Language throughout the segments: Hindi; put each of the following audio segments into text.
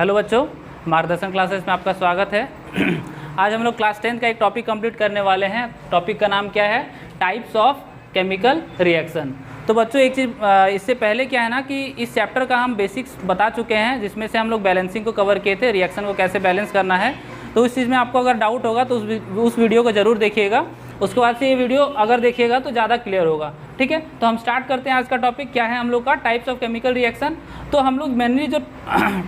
हेलो बच्चों, मार्गदर्शन क्लासेस में आपका स्वागत है। आज हम लोग क्लास 10 का एक टॉपिक कंप्लीट करने वाले हैं। टॉपिक का नाम क्या है? Types of chemical reaction. तो बच्चों एक चीज़ इससे पहले क्या है ना कि इस चैप्टर का हम बेसिक्स बता चुके हैं, जिसमें से हम लोग बैलेंसिंग को कवर किए थे, रिएक्शन को कैसे बैलेंस करना है। तो इस चीज़ में आपको अगर डाउट होगा तो उस वीडियो को ज़रूर देखिएगा। उसके बाद से ये वीडियो अगर देखिएगा तो ज़्यादा क्लियर होगा। ठीक है, तो हम स्टार्ट करते हैं। आज का टॉपिक क्या है हम लोग का? Types of chemical reaction. तो हम लोग मेनली जो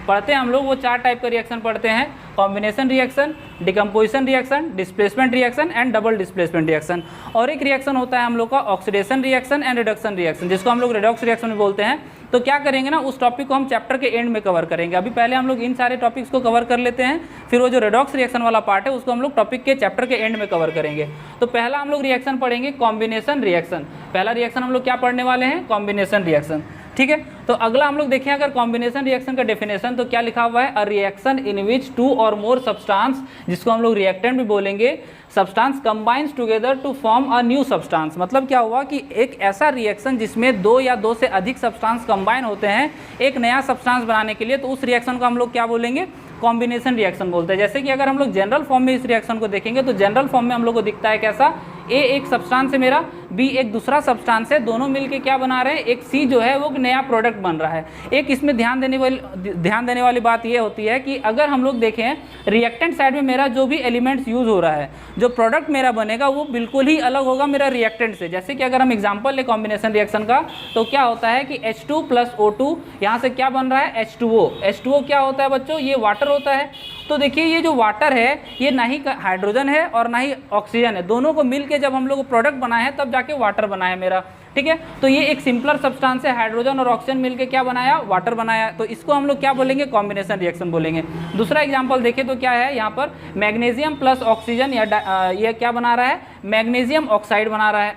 पढ़ते हैं हम लोग वो 4 टाइप का रिएक्शन पढ़ते हैं: combination reaction, decomposition reaction, displacement reaction and double displacement reaction. और एक रिएक्शन होता है हम लोग का oxidation reaction and reduction reaction, जिसको हम लोग रेडॉक्स रिएक्शन भी बोलते हैं। तो क्या करेंगे ना, उस टॉपिक को हम चैप्टर के एंड में कवर करेंगे। अभी पहले हम लोग इन सारे टॉपिक्स को कवर कर लेते हैं, फिर वो जो रेडॉक्स रिएक्शन वाला पार्ट है उसको हम लोग टॉपिक के चैप्टर के एंड में कवर करेंगे। तो पहला हम लोग रिएक्शन पढ़ेंगे कॉम्बिनेशन रिएक्शन। पहला रिएक्शन हम लोग क्या पढ़ने वाले हैं? Combination reaction. ठीक है, तो अगला हम लोग देखें अगर कॉम्बिनेशन रिएक्शन का डेफिनेशन तो क्या लिखा हुआ है? A reaction in which 2 or more substance, जिसको हम लोग रिएक्टेंट भी बोलेंगे, substance combines together to form a new substance. मतलब क्या हुआ कि एक ऐसा रिएक्शन जिसमें 2 या 2 से अधिक सब्सटेंस कंबाइन होते हैं एक नया सब्सटेंस बनाने के लिए, तो उस रिएक्शन को हम लोग क्या बोलेंगे? कॉम्बिनेशन रिएक्शन बोलते हैं। जैसे कि अगर हम लोग जनरल फॉर्म में इस रिएक्शन को देखेंगे तो जनरल फॉर्म में हम लोग को दिखता है कैसा? ए एक सब्सटेंस है मेरा, बी एक दूसरा सब्सटेंस है, दोनों मिलके क्या बना रहे हैं? एक सी जो है वो नया प्रोडक्ट बन रहा है। एक इसमें ध्यान देने वाली बात ये होती है कि अगर हम लोग देखें रिएक्टेंट साइड में मेरा जो भी एलिमेंट्स यूज़ हो रहा है, जो प्रोडक्ट मेरा बनेगा वो बिल्कुल ही अलग होगा मेरा रिएक्टेंट से। जैसे कि अगर हम एग्जांपल ले कॉम्बिनेशन रिएक्शन का, तो क्या होता है कि H2 + O2 यहाँ से क्या बन रहा है? H2O। H2O क्या होता है बच्चों? ये वाटर होता है। तो देखिए ये जो वाटर है ये ना ही हाइड्रोजन है और ना ही ऑक्सीजन है, दोनों को मिलके जब हम लोग प्रोडक्ट बनाए हैं तब जाके वाटर बना है मेरा। ठीक है, तो ये एक सिंपलर सब्सटेंस है, हाइड्रोजन और ऑक्सीजन मिलके क्या बनाया? वाटर बनाया। तो इसको हम लोग क्या बोलेंगे? कॉम्बिनेशन रिएक्शन बोलेंगे। दूसरा एग्जांपल देखें तो क्या है यहाँ पर? मैग्नीशियम + ऑक्सीजन या ये क्या बना रहा है? मैग्नीशियम ऑक्साइड बना रहा है।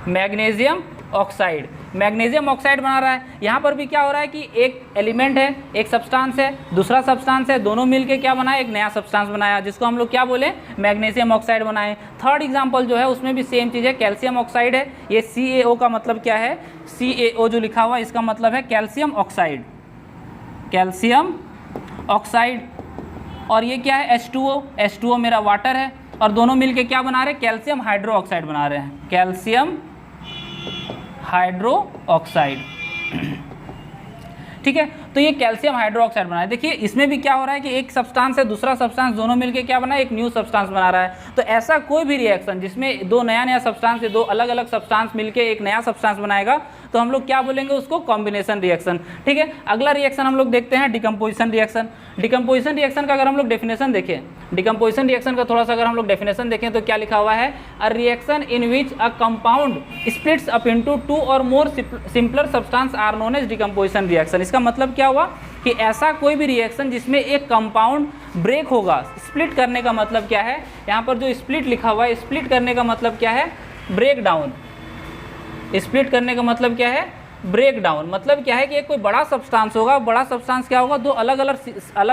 मैग्नीशियम ऑक्साइड बना रहा है। यहाँ पर भी क्या हो रहा है कि एक एलिमेंट है, एक सब्सटेंस है, दूसरा सब्सटेंस है, दोनों मिलके क्या बनाया? एक नया सब्सटेंस बनाया, जिसको हम लोग क्या बोले? मैग्नीशियम ऑक्साइड बनाए। थर्ड एग्जांपल जो है उसमें भी सेम चीज़ है, कैल्शियम ऑक्साइड है। ये CaO का मतलब क्या है? CaO जो लिखा हुआ है इसका मतलब है कैल्शियम ऑक्साइड। और ये क्या है? H2O मेरा वाटर है, और दोनों मिलके क्या बना रहे हैं? कैल्शियम हाइड्रो ऑक्साइड बना रहे हैं, कैल्शियम हाइड्रो ऑक्साइड। ठीक है, तो ये कैल्शियम हाइड्रो ऑक्साइड बना है। देखिए इसमें भी क्या हो रहा है कि एक सब्सटेंस है, दूसरा सब्सटेंस, दोनों मिलके क्या बना? एक न्यू सब्सटेंस बना रहा है। तो ऐसा कोई भी रिएक्शन जिसमें 2 नया सब्सटेंस से 2 अलग अलग सब्सटेंस मिलके एक नया सब्सटेंस बनाएगा तो हम लोग क्या बोलेंगे? उसको कॉम्बिनेशन रिएक्शन। ठीक है, अगला रिएक्शन हम लोग देखते हैं डिकम्पोजिशन रिएक्शन। डिकम्पोजिशन रिएक्शन का अगर हम लोग डेफिनेशन देखें, डिकम्पोजिशन रिएक्शन का थोड़ा सा अगर हम लोग डेफिनेशन देखें तो क्या लिखा हुआ है? A reaction in which a compound splits up into 2 or more simpler substance are known as decomposition reaction. इसका मतलब क्या हुआ कि ऐसा कोई भी रिएक्शन जिसमें एक कंपाउंड ब्रेक होगा। स्प्लिट करने का मतलब क्या है? यहाँ पर जो स्प्लिट लिखा हुआ है, स्प्लिट करने का मतलब क्या है? Break down. स्प्लिट करने का मतलब क्या है? Break down. मतलब क्या है कि एक कोई बड़ा सब्सटेंस होगा, बड़ा सब्सटेंस क्या होगा? 2 अलग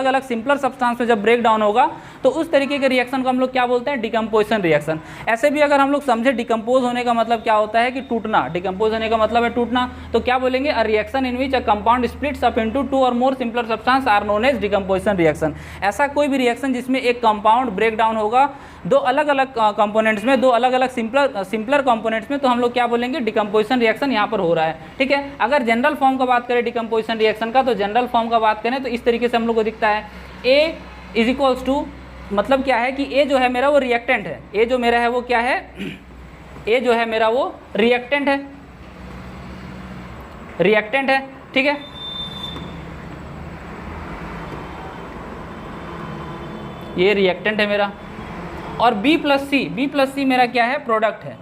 अलग सिंपलर सब्सटेंस में जब ब्रेक डाउन होगा तो उस तरीके के रिएक्शन को हम लोग क्या बोलते हैं? Decomposition reaction. ऐसे भी अगर हम लोग समझे डिकम्पोज होने का मतलब क्या होता है कि टूटना, डिकम्पोज होने का मतलब है टूटना, तो क्या बोलेंगे? A reaction in which a compound splits up into 2 or more simpler substance are known as decomposition reaction. ऐसा कोई भी रिएक्शन जिसमें एक कंपाउंड ब्रेक डाउन होगा 2 अलग अलग कंपोनेंट्स में, 2 अलग अलग सिंपलर कंपोनेंट्स में, तो हम लोग क्या बोलेंगे? डिकम्पोजिशन रिएक्शन यहाँ पर हो रहा है। ठीक है, अगर जनरल फॉर्म का बात करें डिकम्पोजिशन रिएक्शन का, तो जनरल फॉर्म का बात करें तो इस तरीके से हम लोग को दिखता है। A = मतलब क्या है कि A जो है मेरा वो रिएक्टेंट है। A जो मेरा है वो क्या है? A जो है मेरा वो रिएक्टेंट है। ठीक है, ये रिएक्टेंट है मेरा। और B + C मेरा क्या है? प्रोडक्ट है।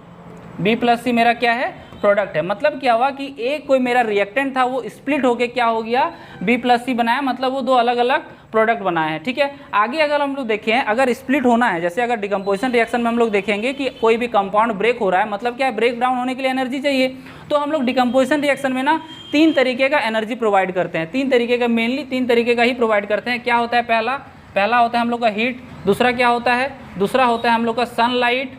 B + C मेरा क्या है? प्रोडक्ट है। मतलब क्या हुआ कि एक कोई मेरा रिएक्टेंट था वो स्प्लिट होके क्या हो गया? B + C बनाया, मतलब वो 2 अलग अलग प्रोडक्ट बनाए हैं। ठीक है, आगे अगर हम लोग देखें, अगर स्प्लिट होना है, जैसे अगर डिकम्पोजिशन रिएक्शन में हम लोग देखेंगे कि कोई भी कंपाउंड ब्रेक हो रहा है, मतलब क्या है? ब्रेक डाउन होने के लिए एनर्जी चाहिए। तो हम लोग डिकम्पोजिशन रिएक्शन में ना 3 तरीके का एनर्जी प्रोवाइड करते हैं। 3 तरीके का, मेनली 3 तरीके का ही प्रोवाइड करते हैं। क्या होता है? पहला होता है हम लोग का हीट, दूसरा क्या होता है? दूसरा होता है हम लोग का सनलाइट,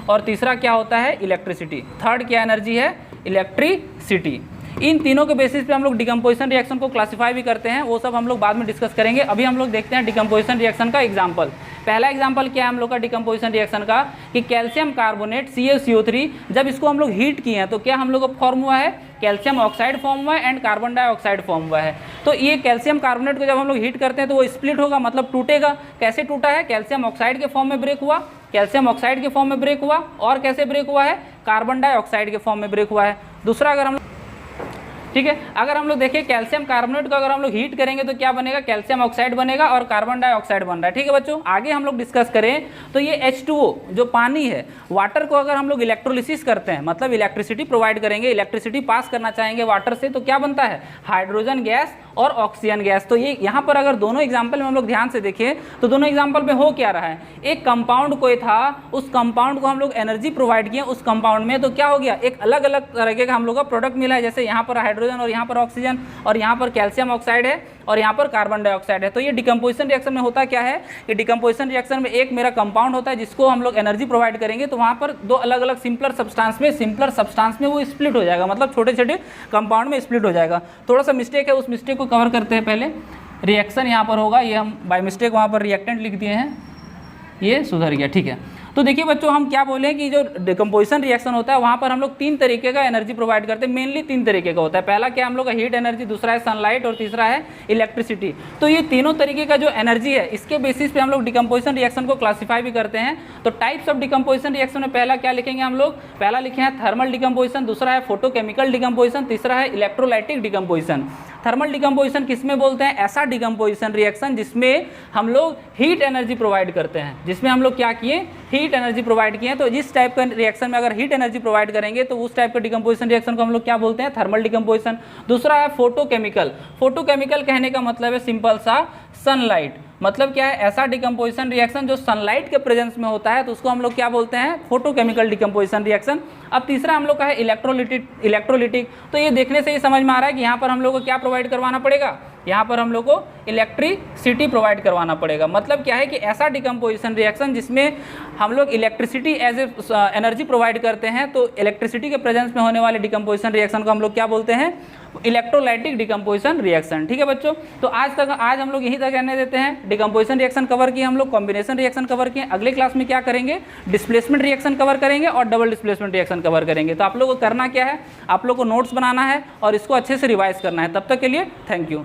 और तीसरा क्या होता है? इलेक्ट्रिसिटी। थर्ड क्या एनर्जी है? इलेक्ट्रिसिटी। इन तीनों के बेसिस पे हम लोग डिकम्पोजिशन रिएक्शन को क्लासीफाई भी करते हैं, वो सब हम लोग बाद में डिस्कस करेंगे। अभी हम लोग देखते हैं डिकम्पोजिशन रिएक्शन का एग्जाम्पल। पहला एग्जाम्पल क्या है हम लोग का डिकम्पोजिशन रिएक्शन का, कि कैल्शियम कार्बोनेट CaCO3 जब इसको हम लोग हीट किए हैं तो क्या हम लोग का फॉर्म हुआ है, कैल्शियम ऑक्साइड फॉर्म हुआ है एंड कार्बन डाइऑक्साइड फॉर्म हुआ है। तो ये कैल्शियम कार्बोनेट को जब हम लोग हीट करते हैं तो वो स्प्लिट होगा, मतलब टूटेगा। कैसे टूटा है, कैल्शियम ऑक्साइड के फॉर्म में ब्रेक हुआ, कैल्शियम ऑक्साइड के फॉर्म में ब्रेक हुआ, और कैसे ब्रेक हुआ है, कार्बन डाइऑक्साइड के फॉर्म में ब्रेक हुआ है। दूसरा अगर हम ठीक है, अगर हम लोग देखें कैल्शियम कार्बोनेट को अगर हम लोग हीट करेंगे तो क्या बनेगा, कैल्शियम ऑक्साइड बनेगा और कार्बन डाइऑक्साइड बन रहा है। ठीक है बच्चों, आगे हम लोग डिस्कस करें तो ये H2O जो पानी है, वाटर को अगर हम लोग इलेक्ट्रोलिसिस करते हैं, मतलब इलेक्ट्रिसिटी प्रोवाइड करेंगे, इलेक्ट्रिसिटी पास करना चाहेंगे वाटर से, तो क्या बनता है, हाइड्रोजन गैस और ऑक्सीजन गैस। तो ये यहाँ पर अगर दोनों एग्जाम्पल में हम लोग ध्यान से देखें तो दोनों एग्जाम्पल में हो क्या रहा है, एक कंपाउंड कोई था, उस कंपाउंड को हम लोग एनर्जी प्रोवाइड किए उस कंपाउंड में, तो क्या हो गया, एक अलग अलग तरीके का हम लोग का प्रोडक्ट मिला है। जैसे यहाँ पर हाइड्रोजन और यहाँ पर ऑक्सीजन, और यहाँ पर कैल्शियम ऑक्साइड है और यहाँ पर कार्बन डाइऑक्साइड है। तो ये डिकम्पोजिशन रिएक्शन में होता क्या है कि डिकम्पोजिशन रिएक्शन में एक मेरा कंपाउंड होता है जिसको हम लोग एनर्जी प्रोवाइड करेंगे, तो वहाँ पर दो अलग अलग सिंपलर सब्सटेंस में वो स्प्लिट हो जाएगा, मतलब छोटे छोटे कंपाउंड में स्प्लिट हो जाएगा। थोड़ा सा मिस्टेक है, उस मिस्टेक को कवर करते हैं। पहले रिएक्शन यहाँ पर होगा, ये हम बाय मिस्टेक वहाँ पर रिएक्टेंट लिख दिए हैं, ये सुधर गया। ठीक है, तो देखिए बच्चों, हम क्या बोलें कि जो डिकम्पोजिशन रिएक्शन होता है वहाँ पर हम लोग तीन तरीके का एनर्जी प्रोवाइड करते हैं, मेनली तीन तरीके का होता है। पहला क्या हम लोग का हीट एनर्जी, दूसरा है सनलाइट और तीसरा है इलेक्ट्रिसिटी। तो ये तीनों तरीके का जो एनर्जी है, इसके बेसिस पे हम लोग डिकम्पोजिशन रिएक्शन को क्लासीफाई भी करते हैं। तो टाइप्स ऑफ डिकम्पोजिशन रिएक्शन में पहला क्या लिखेंगे हम लोग, पहला लिखे हैं थर्मल डिकम्पोजिशन, दूसरा है फोटोकेमिकल डिकम्पोजिशन, तीसरा है इलेक्ट्रोलाइटिक डिकम्पोजिशन। थर्मल डिकम्पोजिशन किसमें बोलते हैं, ऐसा डिकम्पोजिशन रिएक्शन जिसमें हम लोग हीट एनर्जी प्रोवाइड करते हैं, जिसमें हम लोग क्या किए, हीट एनर्जी प्रोवाइड किए। तो जिस टाइप का रिएक्शन में अगर हीट एनर्जी प्रोवाइड करेंगे तो उस टाइप का डिकम्पोजिशन रिएक्शन को हम लोग क्या बोलते हैं, थर्मल डिकम्पोजिशन। दूसरा है फोटोकेमिकल। फोटोकेमिकल कहने का मतलब है सिंपल सा सनलाइट, मतलब क्या है, ऐसा डिकम्पोजिशन रिएक्शन जो सनलाइट के प्रेजेंस में होता है, तो उसको हम लोग क्या बोलते हैं, फोटोकेमिकल डिकम्पोजिशन रिएक्शन। अब तीसरा हम लोग का है इलेक्ट्रोलिटिक। तो ये देखने से ही समझ में आ रहा है कि यहाँ पर हम लोग को क्या प्रोवाइड करवाना पड़ेगा, यहाँ पर हम लोग को इलेक्ट्रिसिटी प्रोवाइड करवाना पड़ेगा। मतलब क्या है कि ऐसा डिकम्पोजिशन रिएक्शन जिसमें हम लोग electricity as a energy provide करते हैं, तो इलेक्ट्रिसिटी के प्रेजेंस में होने वाले डिकम्पोजिशन रिएक्शन को हम लोग क्या बोलते हैं, इलेक्ट्रोलाइटिक डिकम्पोजिशन रिएक्शन। ठीक है बच्चों, तो आज हम लोग यहीं तक रहने देते हैं। डिकम्पोजिशन रिएक्शन कवर किए हम लोग, कॉम्बिनेशन रिएक्शन कवर किए। अगले क्लास में क्या करेंगे, डिस्प्लेसमेंट रिएक्शन कवर करेंगे और डबल डिस्प्लेसमेंट रिएक्शन कवर करेंगे। तो आप लोग को करना क्या है, आप लोग को नोट्स बनाना है और इसको अच्छे से रिवाइज करना है। तब तक के लिए थैंक यू।